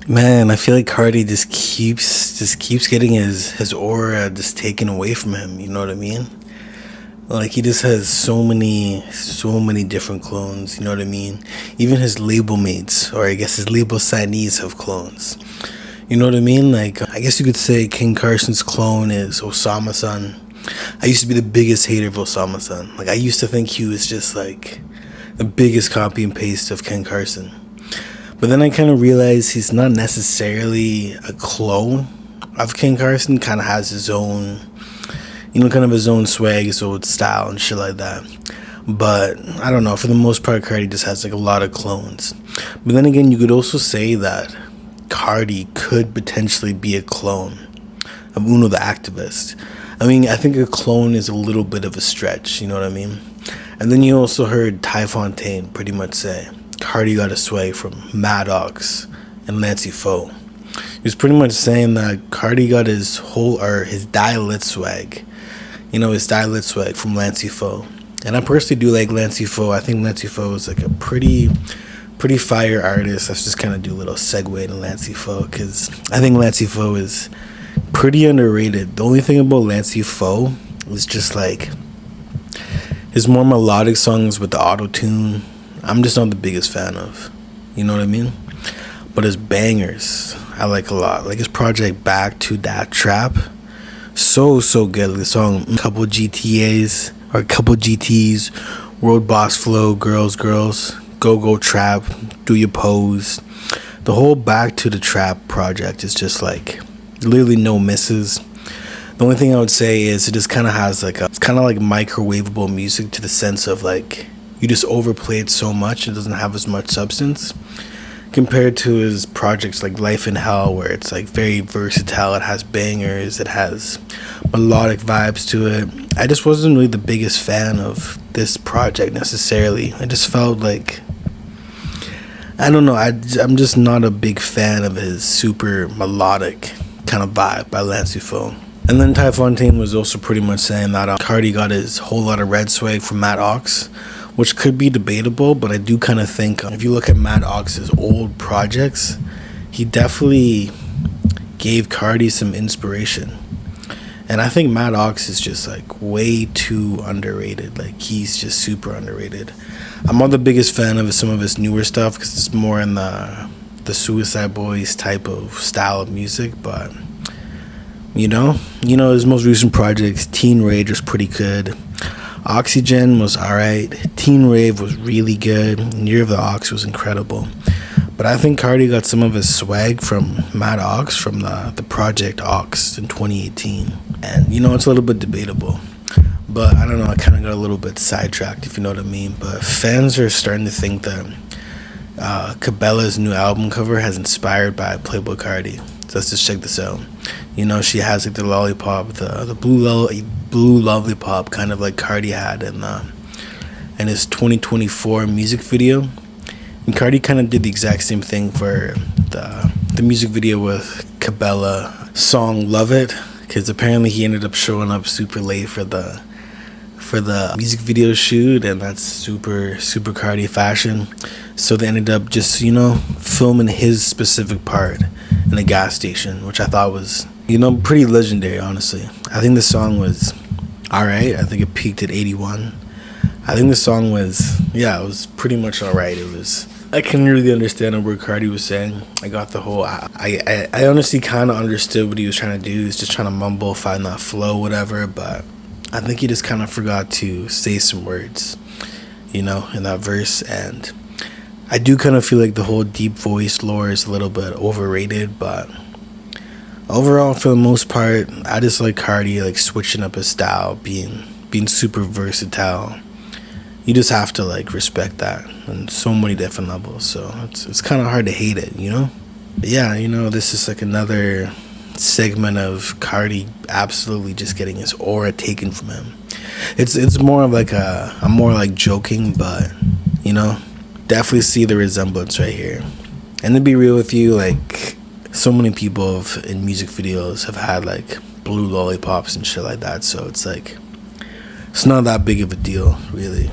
Man, I feel like Carti just keeps getting his aura just taken away from him. You know what I mean? Like he just has so many different clones. You know what I mean? Even his label mates, or I guess his label signees, have clones. You know what I mean? Like I guess you could say King Carson's clone is Osama San. I used to be the biggest hater of Osama San. Like I used to think he was just like the biggest copy and paste of Ken Carson. But then I kind of realized he's not necessarily a clone of King Carson. Kind of has his own, kind of his own swag, his own style and shit like that. But I don't know. For the most part, Carti just has like a lot of clones. But then again, you could also say that Carti could potentially be a clone of Uno the Activist. I mean, I think a clone is a little bit of a stretch. You know what I mean? And then you also heard Ty Fontaine pretty much say Carti got a swag from Maddox and Lancey Foe. He was pretty much saying that Carti got his die-lit swag. His die-lit swag from Lancey Foe. And I personally do like Lancey Foe. I think Lancey Foe is like a pretty fire artist. Let's just kind of do a little segue to Lancey Foe, because I think Lancey Foe is pretty underrated. The only thing about Lancey Foe is just like his more melodic songs with the auto-tune, I'm just not the biggest fan of. You know what I mean? But his bangers, I like a lot. Like his project Back to That Trap. So good. Like the song Couple GTAs or Couple GTs, World Boss Flow, Girls, Go Trap, Do Your Pose. The whole Back to the Trap project is just like literally no misses. The only thing I would say is it just kind of has it's kind of like microwavable music, to the sense of like you just overplay it so much it doesn't have as much substance compared to his projects like Life in Hell, where it's like very versatile. It has bangers, it has melodic vibes to it. I just wasn't really the biggest fan of this project necessarily. I just felt like, I don't know, I'm just not a big fan of his super melodic kind of vibe by Lancey Foe. And then Ty Fontaine was also pretty much saying that Carti got his Whole Lot of Red swag from Matt Ox, which could be debatable, but I do kind of think if you look at Matt Ox's old projects, he definitely gave Carti some inspiration. And I think Matt Ox is just like way too underrated. Like he's just super underrated. I'm not the biggest fan of some of his newer stuff because it's more in the Suicide Boys type of style of music, but his most recent projects, Teen Rage was pretty good. Oxygen was alright. Teen Rave was really good. Year of the Ox was incredible. But I think Carti got some of his swag from Matt Ox from the Project Ox in 2018. And it's a little bit debatable. But I don't know, I kind of got a little bit sidetracked, if you know what I mean. But fans are starting to think that Cabela's new album cover has inspired by Playboi Carti. So let's just check this out. She has like the lollipop, the blue lollipop, kind of like Carti had in his 2024 music video. And Carti kind of did the exact same thing for the music video with Cabela song Love It, because apparently he ended up showing up super late for the music video shoot, and that's super Carti fashion. So they ended up just filming his specific part in a gas station, which I thought was pretty legendary, honestly. I think the song was alright. I think it peaked at 81. I think the song was, it was pretty much alright. I couldn't really understand what Carti was saying. I got the whole, I honestly kind of understood what he was trying to do. He was just trying to mumble, find that flow, whatever, but I think he just kind of forgot to say some words, in that verse. And I do kind of feel like the whole deep voice lore is a little bit overrated, but overall, for the most part, I just like Carti like switching up his style, being super versatile. You just have to like respect that on so many different levels. So it's kind of hard to hate it, But yeah, this is like another segment of Carti absolutely just getting his aura taken from him. It's more of like I'm more like joking, but definitely see the resemblance right here. And to be real with you, like so many people in music videos have had like blue lollipops and shit like that, so it's like it's not that big of a deal, really.